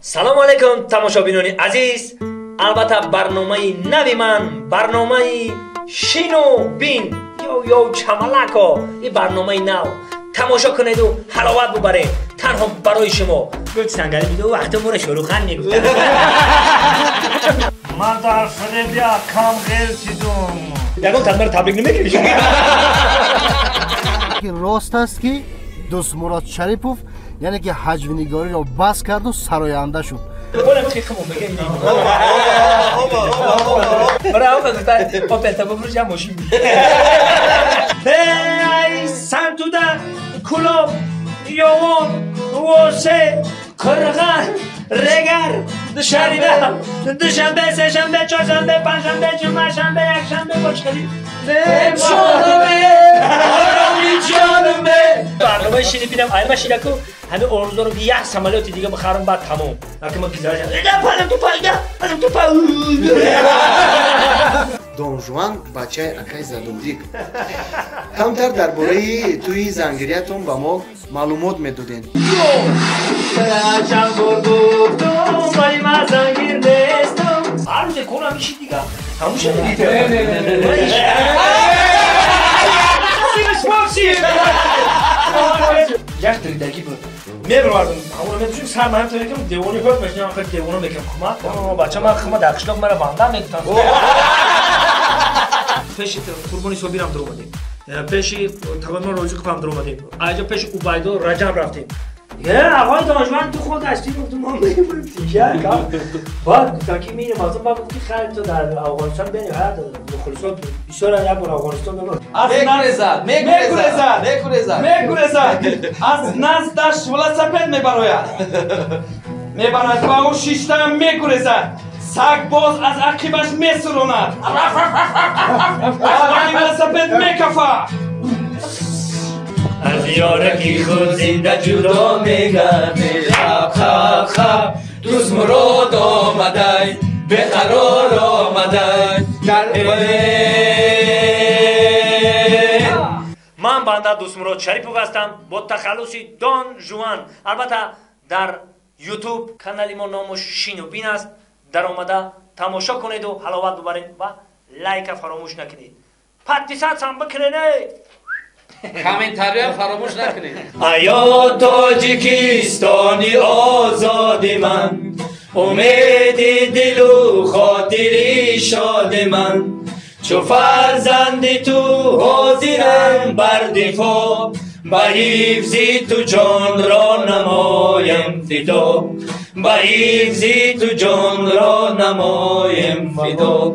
سلام علیکم تماشابینان عزیز. البته برنامه نوی من، برنامه شینو بین یا چملکا، این برنامه نو تماشا کنید و حلاوت ببرید تنها برای شما. گفت سنگری میده و وقت مونه شروخن میگفت من در فریبیا کم غیر چیدم یکم تنبر تبریک نمیکنی شما. راست است که دوست مراد شریپوف یعنی که حجوینگاری را بس کرد و سراینده شد. بولم که خمون بگیم برای آقا گفتن با پلتا بفروش هم ماشین ای سنتوده کلوب یوان واسه کرغن رگر شریده دوشنبه سهشنبه چهارشنبه پنجشنبه جمعهشنبه یکشنبه خوشگلی برنامه شینی بینم ایرما شیرکو همه ارزو رو یک سمالیاتی دیگه بخرم بعد تموم وقتی ما بیزارش پالم تو پا دون جوان بچه اکای زادوندیک کمتر درباره توی زنگریتون با ما معلومات میدادین. چند بار گفتم ولی من زنگیر نیستم. عروض کنم میشی دیگه همون شده یک دریدگی بود میبروردم همون رو میبروشیم سر مهم طوری که دیوانی خود بشنیم آخر دیوانو میکنم خمه بچه من خمه در قشلاق مرا بانده میگفتم پیشی قربانی صبح بیرم در اومدیم پیشی تقریبا روزی کپم در اومدیم اینجا پیش اوبایدو و رجب رفتیم آقای دانشمند تو خود هستی گفتم ما میبریم تیشه بعد گفتم که میریم اصلا با گفتی خیلی تو در افغانستان بینی حیات مخلصات بسیار یک بار افغانستان ببرم میگوزد از نزدش ولا سپید میبروید میبرد با او شیشتم میگوزد سگ باز از عقیبش میسروند ولا سپید میکفه از یارکی خود زنده جدا میگرده خب خب خب دوست مراد آمده به قرار آمده من بنده دوست مراد شریپوف هستم با تخلصی دون جوان. البته در یوتیوب کانال ما نامش شینو بین است. در آمده تماشا کنید و حلاوت ببرید و لایک فراموش نکنید. پتیسات هم بکنید. کامنتاری هم فراموش نکنید. آیا تاجیکستانی آزاد من امید دل و خاطری شاد من چو فرزند تو حاضرم بر دفاع به حفظ تو جان را نمایم فدا به حفظ تو جان را نمایم فدا